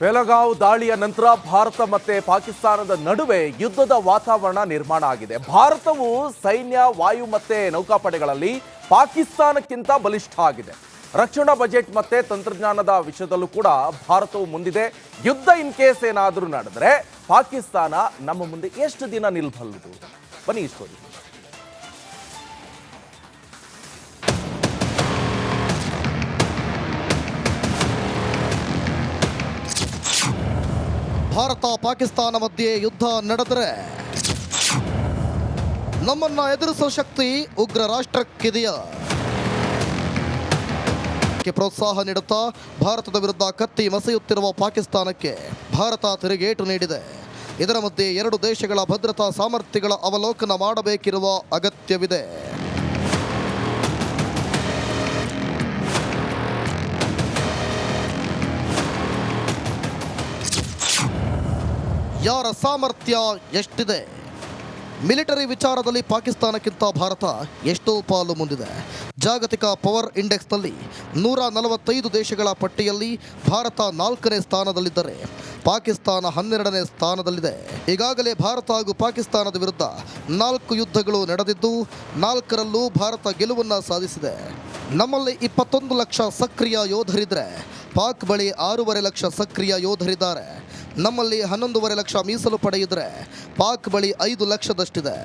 ಬೆಳಗಾವಿ ದಾಳಿಯ ನಂತರ ಭಾರತ ಮತ್ತೆ ಪಾಕಿಸ್ತಾನದ ನಡುವೆ ಯುದ್ಧದ ವಾತಾವರಣ ನಿರ್ಮಾಣ ಆಗಿದೆ. ಭಾರತವು ಸೈನ್ಯ, ವಾಯು ಮತ್ತೆ ನೌಕಾಪಡೆಗಳಲ್ಲಿ ಪಾಕಿಸ್ತಾನಕ್ಕಿಂತ ಬಲಿಷ್ಠ ಆಗಿದೆ. ರಕ್ಷಣಾ ಬಜೆಟ್ ಮತ್ತೆ ತಂತ್ರಜ್ಞಾನದ ವಿಷಯದಲ್ಲೂ ಕೂಡ ಭಾರತವು ಮುಂದಿದೆ. ಯುದ್ಧ ಇನ್ ಕೇಸ್ ಏನಾದರೂ ನಡೆದರೆ ಪಾಕಿಸ್ತಾನ ನಮ್ಮ ಮುಂದೆ ಎಷ್ಟು ದಿನ ನಿಲ್ಬಲ್ಲದು? ಬನ್ನಿ ಈ ಸ್ಟೋರಿ. ಭಾರತ ಪಾಕಿಸ್ತಾನ ಮಧ್ಯೆ ಯುದ್ಧ ನಡೆದರೆ ನಮ್ಮನ್ನ ಎದುರಿಸುವ ಶಕ್ತಿ ಉಗ್ರ ರಾಷ್ಟ್ರಕ್ಕಿದೆಯಾ? ಪ್ರೋತ್ಸಾಹ ನೀಡುತ್ತಾ ಭಾರತದ ವಿರುದ್ಧ ಕತ್ತಿ ಮಸೆಯುತ್ತಿರುವ ಪಾಕಿಸ್ತಾನಕ್ಕೆ ಭಾರತ ತಿರುಗೇಟು ನೀಡಿದೆ. ಇದರ ಮಧ್ಯೆ ಎರಡು ದೇಶಗಳ ಭದ್ರತಾ ಸಾಮರ್ಥ್ಯಗಳ ಅವಲೋಕನ ಮಾಡಬೇಕಿರುವ ಅಗತ್ಯವಿದೆ. ಯಾರ ಸಾಮರ್ಥ್ಯ ಎಷ್ಟಿದೆ? ಮಿಲಿಟರಿ ವಿಚಾರದಲ್ಲಿ ಪಾಕಿಸ್ತಾನಕ್ಕಿಂತ ಭಾರತ ಎಷ್ಟೋ ಪಾಲು ಮುಂದಿದೆ. ಜಾಗತಿಕ ಪವರ್ ಇಂಡೆಕ್ಸ್ನಲ್ಲಿ 145 ದೇಶಗಳ ಪಟ್ಟಿಯಲ್ಲಿ ಭಾರತ 4ನೇ ಸ್ಥಾನದಲ್ಲಿದ್ದರೆ ಪಾಕಿಸ್ತಾನ 12ನೇ ಸ್ಥಾನದಲ್ಲಿದೆ. ಈಗಾಗಲೇ ಭಾರತ ಹಾಗೂ ಪಾಕಿಸ್ತಾನದ ವಿರುದ್ಧ 4 ಯುದ್ಧಗಳು ನಡೆದಿದ್ದು 4ರಲ್ಲೂ ಭಾರತ ಗೆಲುವನ್ನು ಸಾಧಿಸಿದೆ. ನಮ್ಮಲ್ಲಿ 21 ಲಕ್ಷ ಸಕ್ರಿಯ ಯೋಧರಿದ್ರೆ ಪಾಕ್ ಬಳಿ 6.5 ಲಕ್ಷ ಸಕ್ರಿಯ ಯೋಧರಿದ್ದಾರೆ. ನಮ್ಮಲ್ಲಿ 11.5 ಲಕ್ಷ ಮೀಸಲು ಪಡೆಯಿದ್ರೆ ಪಾಕ್ ಬಳಿ 5 ಲಕ್ಷದಷ್ಟಿದೆ.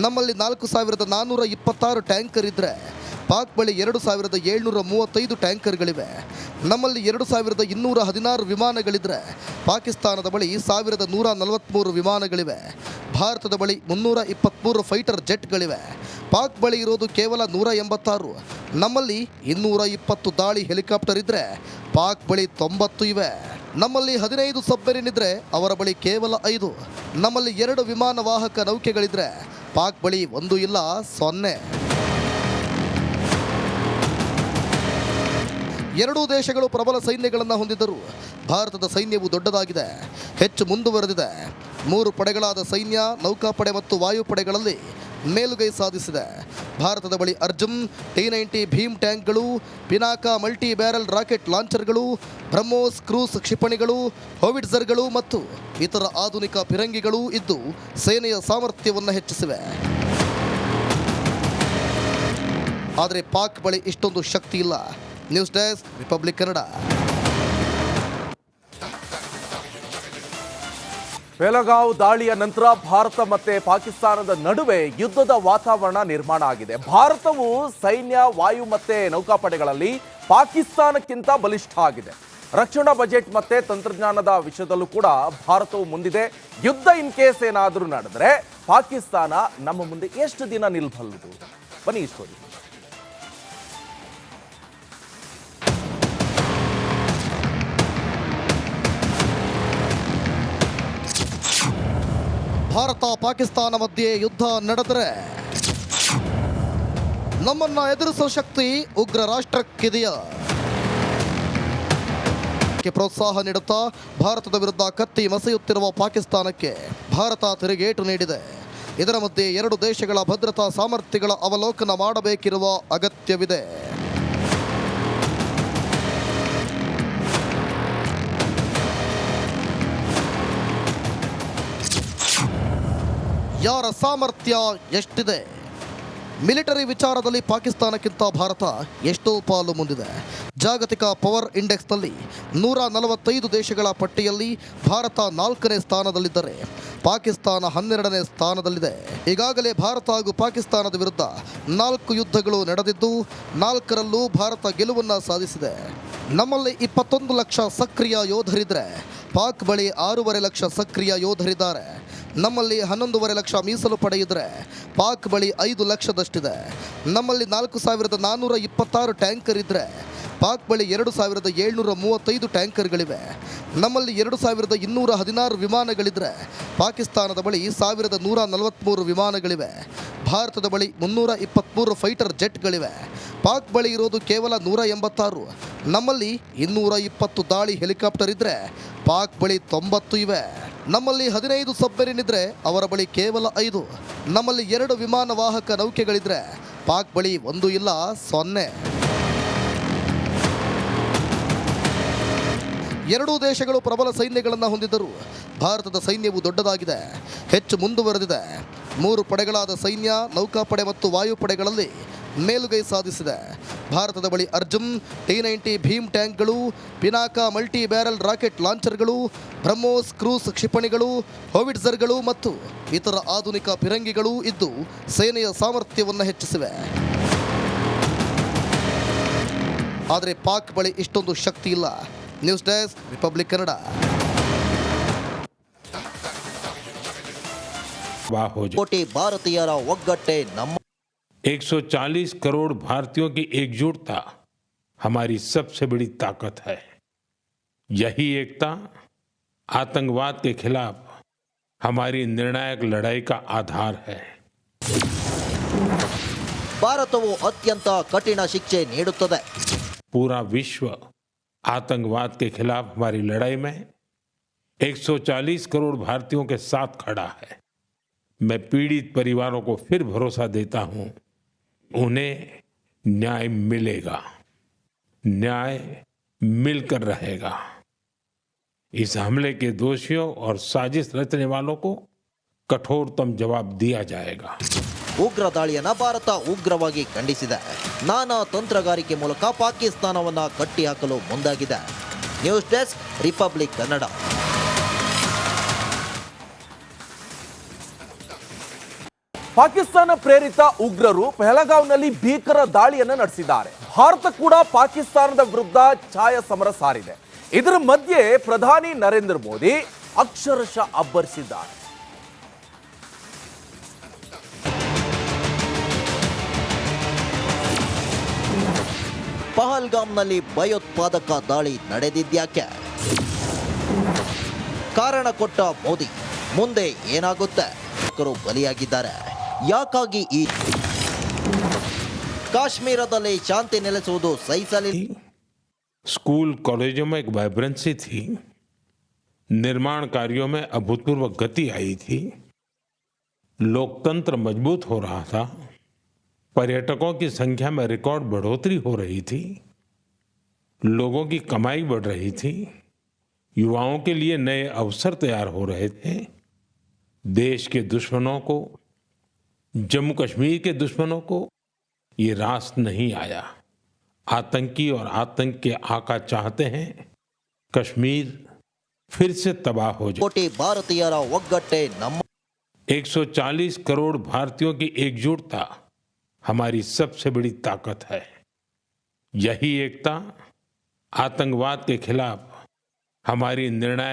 ನಮ್ಮಲ್ಲಿ 4426 ಟ್ಯಾಂಕರ್ ಇದ್ದರೆ ಪಾಕ್ ಬಳಿ 2735 ಟ್ಯಾಂಕರ್ಗಳಿವೆ. ನಮ್ಮಲ್ಲಿ 2216 ವಿಮಾನಗಳಿದ್ರೆ ಪಾಕಿಸ್ತಾನದ ಬಳಿ 1143 ವಿಮಾನಗಳಿವೆ. ಭಾರತದ ಬಳಿ 323 ಫೈಟರ್ ಜೆಟ್ಗಳಿವೆ. ಪಾಕ್ ಬಳಿ ಇರೋದು ಕೇವಲ 186. ನಮ್ಮಲ್ಲಿ 220 ದಾಳಿ ಹೆಲಿಕಾಪ್ಟರ್ ಇದ್ದರೆ ಪಾಕ್ ಬಳಿ 90 ಇವೆ. ನಮ್ಮಲ್ಲಿ 15 ಸಬ್ಮರೀನ್ ಇದ್ದರೆ ಅವರ ಬಳಿ ಕೇವಲ 5. ನಮ್ಮಲ್ಲಿ 2 ವಿಮಾನ ವಾಹಕ ನೌಕೆಗಳಿದ್ರೆ ಪಾಕ್ ಬಳಿ 1 ಇಲ್ಲ, 0. ಎರಡೂ ದೇಶಗಳು ಪ್ರಬಲ ಸೈನ್ಯಗಳನ್ನು ಹೊಂದಿದ್ದರೂ ಭಾರತದ ಸೈನ್ಯವು ದೊಡ್ಡದಾಗಿದೆ, ಹೆಚ್ಚು ಮುಂದುವರೆದಿದೆ. 3 ಪಡೆಗಳಾದ ಸೈನ್ಯ, ನೌಕಾಪಡೆ ಮತ್ತು ವಾಯುಪಡೆಗಳಲ್ಲಿ ಮೇಲುಗೈ ಸಾಧಿಸಿದೆ. ಭಾರತದ ಬಳಿ ಅರ್ಜುನ್, T-90 ಭೀಮ್ ಟ್ಯಾಂಕ್ಗಳು, ಪಿನಾಕ ಮಲ್ಟಿ ಬ್ಯಾರಲ್ ರಾಕೆಟ್ ಲಾಂಚರ್ಗಳು, ಬ್ರಹ್ಮೋಸ್ ಕ್ರೂಸ್ ಕ್ಷಿಪಣಿಗಳು, ಹೋವಿಟ್ಜರ್ಗಳು ಮತ್ತು ಇತರ ಆಧುನಿಕ ಫಿರಂಗಿಗಳು ಇದ್ದು ಸೇನೆಯ ಸಾಮರ್ಥ್ಯವನ್ನು ಹೆಚ್ಚಿಸಿವೆ. ಆದರೆ ಪಾಕ್ ಬಳಿ ಇಷ್ಟೊಂದು ಶಕ್ತಿ ಇಲ್ಲ. News desk, republic Kannada. Belagavi ದಾಳಿಯ ನಂತರ ಭಾರತ ಮತ್ತೆ ಪಾಕಿಸ್ತಾನದ ನಡುವೆ ಯುದ್ಧದ ವಾತಾವರಣ ನಿರ್ಮಾಣ ಆಗಿದೆ. ಭಾರತವು ಸೈನ್ಯ, ವಾಯು ಮತ್ತೆ ನೌಕಾಪಡೆಗಳಲ್ಲಿ ಪಾಕಿಸ್ತಾನಕ್ಕಿಂತ ಬಲಿಷ್ಠ ಆಗಿದೆ. ರಕ್ಷಣಾ ಬಜೆಟ್ ಮತ್ತೆ ತಂತ್ರಜ್ಞಾನದ ವಿಷಯದಲ್ಲೂ ಕೂಡ ಭಾರತವು ಮುಂದಿದೆ. ಯುದ್ಧ ಇನ್ ಕೇಸ್ ಏನಾದರೂ ನಡೆದರೆ ಪಾಕಿಸ್ತಾನ ನಮ್ಮ ಮುಂದೆ ಎಷ್ಟು ದಿನ ನಿಲ್ಬಲ್ಲದು? ಬನ್ನಿ ಈ ಸ್ಟೋರಿ. ಭಾರತ ಪಾಕಿಸ್ತಾನ ಮಧ್ಯೆ ಯುದ್ಧ ನಡೆದರೆ ನಮ್ಮನ್ನ ಎದುರಿಸುವ ಶಕ್ತಿ ಉಗ್ರ ರಾಷ್ಟ್ರಕ್ಕಿದೆಯಾ? ಪ್ರೋತ್ಸಾಹ ನೀಡುತ್ತಾ ಭಾರತದ ವಿರುದ್ಧ ಕತ್ತಿ ಮಸೆಯುತ್ತಿರುವ ಪಾಕಿಸ್ತಾನಕ್ಕೆ ಭಾರತ ತಿರುಗೇಟು ನೀಡಿದೆ. ಇದರ ಮಧ್ಯೆ ಎರಡು ದೇಶಗಳ ಭದ್ರತಾ ಸಾಮರ್ಥ್ಯಗಳ ಅವಲೋಕನ ಮಾಡಬೇಕಿರುವ ಅಗತ್ಯವಿದೆ. ಯಾರ ಸಾಮರ್ಥ್ಯ ಎಷ್ಟಿದೆ? ಮಿಲಿಟರಿ ವಿಚಾರದಲ್ಲಿ ಪಾಕಿಸ್ತಾನಕ್ಕಿಂತ ಭಾರತ ಎಷ್ಟೋ ಪಾಲು ಮುಂದಿದೆ. ಜಾಗತಿಕ ಪವರ್ ಇಂಡೆಕ್ಸ್ನಲ್ಲಿ 145 ದೇಶಗಳ ಪಟ್ಟಿಯಲ್ಲಿ ಭಾರತ 4ನೇ ಸ್ಥಾನದಲ್ಲಿದ್ದರೆ ಪಾಕಿಸ್ತಾನ 12ನೇ ಸ್ಥಾನದಲ್ಲಿದೆ. ಈಗಾಗಲೇ ಭಾರತ ಹಾಗೂ ಪಾಕಿಸ್ತಾನದ ವಿರುದ್ಧ 4 ಯುದ್ಧಗಳು ನಡೆದಿದ್ದು 4ರಲ್ಲೂ ಭಾರತ ಗೆಲುವನ್ನು ಸಾಧಿಸಿದೆ. ನಮ್ಮಲ್ಲಿ 21 ಲಕ್ಷ ಸಕ್ರಿಯ ಯೋಧರಿದ್ರೆ ಪಾಕ್ ಬಳಿ 6.5 ಲಕ್ಷ ಸಕ್ರಿಯ ಯೋಧರಿದ್ದಾರೆ. ನಮ್ಮಲ್ಲಿ 11.5 ಲಕ್ಷ ಮೀಸಲು ಪಡೆಯಿದ್ರೆ ಪಾಕ್ ಬಳಿ 5 ಲಕ್ಷದಷ್ಟಿದೆ. ನಮ್ಮಲ್ಲಿ 4426 ಟ್ಯಾಂಕರ್ ಇದ್ದರೆ ಪಾಕ್ ಬಳಿ 2735 ಟ್ಯಾಂಕರ್ಗಳಿವೆ. ನಮ್ಮಲ್ಲಿ 2216 ವಿಮಾನಗಳಿದ್ರೆ ಪಾಕಿಸ್ತಾನದ ಬಳಿ 1143 ವಿಮಾನಗಳಿವೆ. ಭಾರತದ ಬಳಿ 323 ಫೈಟರ್ ಜೆಟ್ಗಳಿವೆ. ಪಾಕ್ ಬಳಿ ಇರೋದು ಕೇವಲ 186. ನಮ್ಮಲ್ಲಿ 220 ದಾಳಿ ಹೆಲಿಕಾಪ್ಟರ್ ಇದ್ದರೆ ಪಾಕ್ ಬಳಿ 90 ಇವೆ. ನಮ್ಮಲ್ಲಿ 15 ಸಬ್ಮರೀನ್ ಇದ್ದರೆ ಅವರ ಬಳಿ ಕೇವಲ 5. ನಮ್ಮಲ್ಲಿ 2 ವಿಮಾನ ವಾಹಕ ನೌಕೆಗಳಿದ್ರೆ ಪಾಕ್ ಬಳಿ 1 ಇಲ್ಲ, 0. ಎರಡೂ ದೇಶಗಳು ಪ್ರಬಲ ಸೈನ್ಯಗಳನ್ನು ಹೊಂದಿದ್ದರೂ ಭಾರತದ ಸೈನ್ಯವು ದೊಡ್ಡದಾಗಿದೆ, ಹೆಚ್ಚು ಮುಂದುವರೆದಿದೆ. 3 ಪಡೆಗಳಾದ ಸೈನ್ಯ, ನೌಕಾಪಡೆ ಮತ್ತು ವಾಯುಪಡೆಗಳಲ್ಲಿ ಮೇಲುಗೈ ಸಾಧಿಸಿದೆ. ಭಾರತದ ಬಳಿ ಅರ್ಜುನ್, T-90 ಭೀಮ್ ಟ್ಯಾಂಕ್ಗಳು, ಪಿನಾಕ ಮಲ್ಟಿ ಬ್ಯಾರಲ್ ರಾಕೆಟ್ ಲಾಂಚರ್ಗಳು, ಬ್ರಹ್ಮೋಸ್ ಕ್ರೂಸ್ ಕ್ಷಿಪಣಿಗಳು, ಹೋವಿಟ್ಜರ್ಗಳು ಮತ್ತು ಇತರ ಆಧುನಿಕ ಫಿರಂಗಿಗಳು ಇದ್ದು ಸೇನೆಯ ಸಾಮರ್ಥ್ಯವನ್ನು ಹೆಚ್ಚಿಸಿವೆ. ಆದರೆ ಪಾಕ್ ಬಳಿ ಇಷ್ಟೊಂದು ಶಕ್ತಿ ಇಲ್ಲ. News desk, republic Kannada. ಕೋಟಿ ಭಾರತೀಯರ ಒಗ್ಗಟ್ಟೆ ನಮ್ಮ 140 करोड़ भारतीयों की एकजुटता हमारी सबसे बड़ी ताकत है. यही एकता आतंकवाद के खिलाफ हमारी निर्णायक लड़ाई का आधार है. ಭಾರತವು ಅತ್ಯಂತ ಕಠಿಣ ಶಿಕ್ಷೆ ನೀಡುತ್ತದೆ. पूरा विश्व आतंकवाद के खिलाफ हमारी लड़ाई में 140 करोड़ भारतीयों के साथ खड़ा है. मैं पीड़ित परिवारों को फिर भरोसा देता हूं, उन्हें न्याय मिलेगा, न्याय मिलकर रहेगा. इस हमले के दोषियों और साजिश रचने वालों को कठोरतम जवाब दिया जाएगा. ಉಗ್ರ ದಾಳಿಯನ್ನ ಭಾರತ ಉಗ್ರವಾಗಿ ಖಂಡಿಸಿದೆ. ನಾನಾ ತಂತ್ರಗಾರಿಕೆ ಮೂಲಕ ಪಾಕಿಸ್ತಾನವನ್ನ ಕಟ್ಟಿಹಾಕಲು ಮುಂದಾಗಿದೆ. News desk, republic Kannada. Pakistan ಪ್ರೇರಿತ ಉಗ್ರರು ಪಹಲಗಾಂವ್ನಲ್ಲಿ ಭೀಕರ ದಾಳಿಯನ್ನು ನಡೆಸಿದ್ದಾರೆ. ಭಾರತ ಕೂಡ ಪಾಕಿಸ್ತಾನದ ವಿರುದ್ಧ ಛಾಯ ಸಮರ ಸಾರಿದೆ. ಇದರ ಮಧ್ಯೆ ಪ್ರಧಾನಿ ನರೇಂದ್ರ ಮೋದಿ ಅಕ್ಷರಶಃ ಅಬ್ಬರಿಸಿದ್ದಾರೆ. ಪಹಲ್ಗಾಮ್ನಲ್ಲಿ ಭಯೋತ್ಪಾದಕ ದಾಳಿ ನಡೆದಿದ್ಯಾಕೆ? ಕಾರಣ ಕೊಟ್ಟ ಮೋದಿ, ಮುಂದೆ ಏನಾಗುತ್ತೆ? ಬಲಿಯಾಗಿದ್ದಾರೆ. ಯಾಕಾಗಿ ಈ ಕಾಶ್ಮೀರದಲ್ಲಿ ಶಾಂತಿ ನೆಲೆಸುವುದು ಸಹಿಸಲಿಲ್ಲ? स्कूल कॉलेजों में एक वाइब्रेंसी थी, निर्माण कार्यों में अभूतपूर्व गति आई थी, लोकतंत्र मजबूत हो रहा था, पर्यटकों की संख्या में रिकॉर्ड बढ़ोतरी हो रही थी, लोगों की कमाई बढ़ रही थी, युवाओं के लिए नए अवसर तैयार हो रहे थे. देश के दुश्मनों को, जम्मू कश्मीर के दुश्मनों को ये रास नहीं आया. आतंकी और आतंक के आका चाहते हैं कश्मीर फिर से तबाह हो जाए. ಕೋಟಿ ಭಾರತೀಯರ ಒಗ್ಗಟ್ಟೆ ನಮ್ಮ 140 करोड़ भारतीयों की एकजुटता हमारी सबसे बड़ी ताकत है. यही एकता आतंकवाद के खिलाफ हमारी निर्णायक